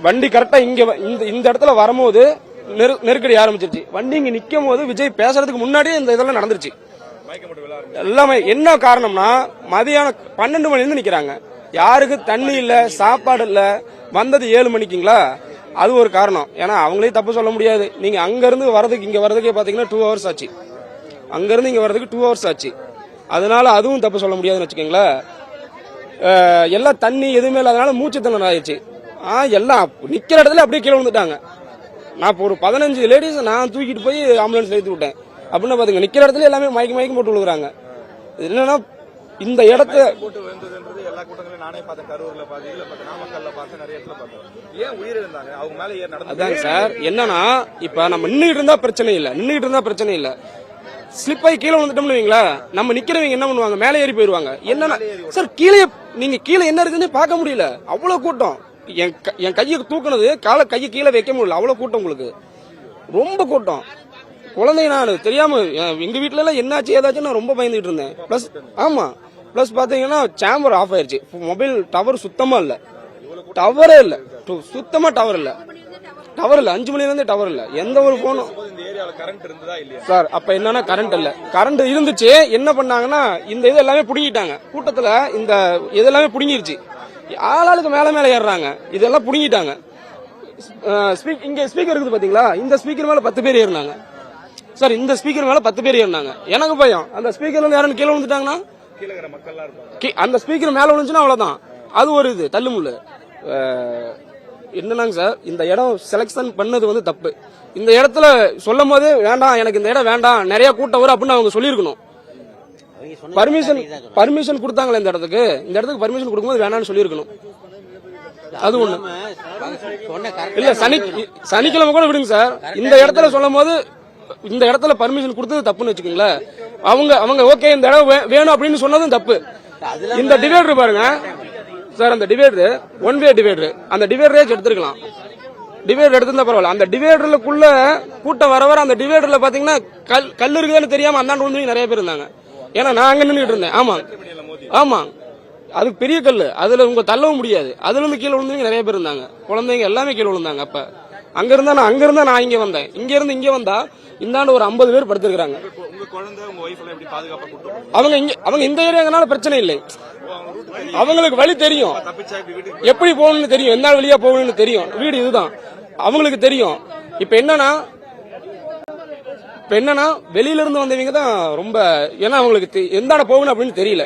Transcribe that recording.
வண்டி கரெக்டா இங்க இந்த இடத்துல வரும்போது நெருக்கடி ஆரம்பிச்சிருச்சு. வண்டி இங்க நிக்கும் போது விஜய் பேசுறதுக்கு முன்னாடியே இந்த இதெல்லாம் நடந்துருச்சு. எல்லாமே என்ன காரணம்னா மதியானம் 12 மணில இருந்து நிக்கிறாங்க. யாருக்கு தண்ணி இல்ல, சாப்பாடு இல்ல, வந்தது 7 மணிக்குங்களா, அது ஒரு காரணம். ஏன்னா அவங்களே தப்பு சொல்ல முடியாது. நீங்க அங்க இருந்து வரதுக்கு இங்க வரதுக்கே பாத்தீங்கன்னா 2 hours ஆச்சு. அங்க இருந்து இங்க வரதுக்கு 2 hours ஆச்சு. அதனால அதுவும் தப்பு சொல்ல முடியாதுன்னு வச்சுக்கோங்களேன். எல்லாம் தண்ணி எதுவுமே இல்லாதனால மூச்சு திணறல் ஆயிடுச்சு. எல்லாம் நிக்கிற இடத்துல அப்படியே கீழே விழுந்துட்டாங்க. நான் இப்போ ஒரு 15 லேடிஸ் நான் தூக்கிட்டு போய் ஆம்புலன்ஸ் ஏற்றி விட்டேன். அப்படின்னு பாத்துங்க நிக்கிற இடத்துல எல்லாமே மயக்கம் போட்டு விழுகுறாங்க. என்னன்னா இந்த இடத்த அதாங்க சார். என்னன்னா இப்ப நம்ம நின்றுட்டு இருந்தா பிரச்சனை இல்ல, ஸ்லிப் ஆகி கீழே வந்துட்டோம்னு வைங்களா, நம்ம நிக்கிறவங்க என்ன பண்ணுவாங்க, மேலே ஏறி போயிருவாங்க. என்னன்னா சார் கீழே நீங்க கீழே என்ன இருக்குன்னு பார்க்க முடியல, அவ்வளவு கூட்டம். என் கையை தூக்குனது கையை கீழே வைக்க முடியல, அவ்வளவு கூட்டம். உங்களுக்கு ரொம்ப கூட்டம். குழந்தைங்க நான் தெரியாம எங்க வீட்டுல எல்லாம் என்னாச்சு ஏதாச்சும் நான் ரொம்ப பயந்துட்டு இருந்தேன். பிளஸ் பாத்தீங்கன்னா சேம்பர் ஆஃப் ஆயிருச்சு. மொபைல் டவர் சுத்தமா இல்ல, டவரே இல்ல, சுத்தமா டவர் இல்ல. 5 மணில இருந்து டவர் இல்ல. எந்த ஒரு போனும் சார். அப்ப என்னன்னா கரண்ட் இருந்துச்சு. என்ன பண்ணாங்கன்னா இந்த இது எல்லாமே புடுங்கிட்டாங்க. கூட்டத்துல இந்த இதெல்லாமே புடுங்கிருச்சு. ஆளாளுக்கு மேல ஏறாங்க. இதெல்லாம் புடுங்கிட்டாங்க. இங்க ஸ்பீக்கர் இருக்குது பாத்தீங்களா, இந்த ஸ்பீக்கர் மேல 10 பேர் ஏறினாங்க சார். இந்த ஸ்பீக்கர் மேல 10 பேர் ஏறினாங்க. எனக்கு பயம், அந்த ஸ்பீக்கர்ல இருந்து யாரும் கீழே விழுந்துட்டாங்கன்னா, அந்த ஸ்பீக்கர் மேல விழுந்துச்சுன்னா அவ்வளவுதான். அது ஒரு இது தள்ளுமுள்ளு. என்னன்னாங்க சார், இந்த இடம் செலக்ஷன் பண்ணது வந்து தப்பு. இந்த இடத்துல சொல்லும் போது வேண்டாம், எனக்கு இந்த இடம் வேண்டாம், நிறைய கூட்டம் வரும் அப்படின்னு அவங்க சொல்லியிருக்கணும். பர்மிஷன் கொடுத்தாங்களே இந்த இடத்துக்கு பர்மிஷன் கொடுக்கும்போது வேணாம்னு சொல்லியிருக்கணும். அது ஒண்ணு இல்ல. சனிக்கிழமை கூட விடுங்க சார். இந்த இடத்துல சொல்லும் போது இந்த இடத்துல பர்மிஷன் கொடுத்தது தப்புன்னு வச்சுக்கோங்களேன். அவங்க ஓகே இந்த இடம் வேணும் அப்படின்னு சொன்னதும் தப்பு. இந்த டிவைடர் பாருங்க சார், அந்த டிவைடர் 1 வே டிவைடர், அந்த டிவைடரே எடுத்துருக்கலாம். டிவைடர் எடுத்திருந்தா பரவாயில்ல. அந்த டிவைடருக்குள்ள கூட்டம் வர அந்த டிவைடர்ல பாத்தீங்கன்னா கல் இருக்குதுன்னு தெரியாம அந்தாண்டு வந்து நிறைய பேர் இருந்தாங்க. ஏன்னா நான் அங்க நின்றுட்டு இருந்தேன். ஆமா அது பெரிய கல்லு, அதுல உங்க தள்ளவும் முடியாது. அதுல இருந்து கீழே விழுந்தவங்க நிறைய பேர் இருந்தாங்க. குழந்தைங்க எல்லாமே கீழே விழுந்தாங்க. அப்ப அங்க இருந்தா நான் இங்க வந்தேன். இங்க வந்தா இந்தாண்டு ஒரு 50 பேர் படுத்திருக்காங்க. அவங்க இந்த ஏரியாங்கனால பிரச்சனை இல்லை. அவங்களுக்கு வழி தெரியும், எப்படி போகணும்னு தெரியும், எந்த வழியா போகணும்னு தெரியும். வீடு இதுதான் அவங்களுக்கு தெரியும். இப்ப என்னன்னா வெளியில இருந்து வந்தவங்க தான் ரொம்ப, ஏன்னா அவங்களுக்கு எந்தாண்ட போகணும் அப்படின்னு தெரியல.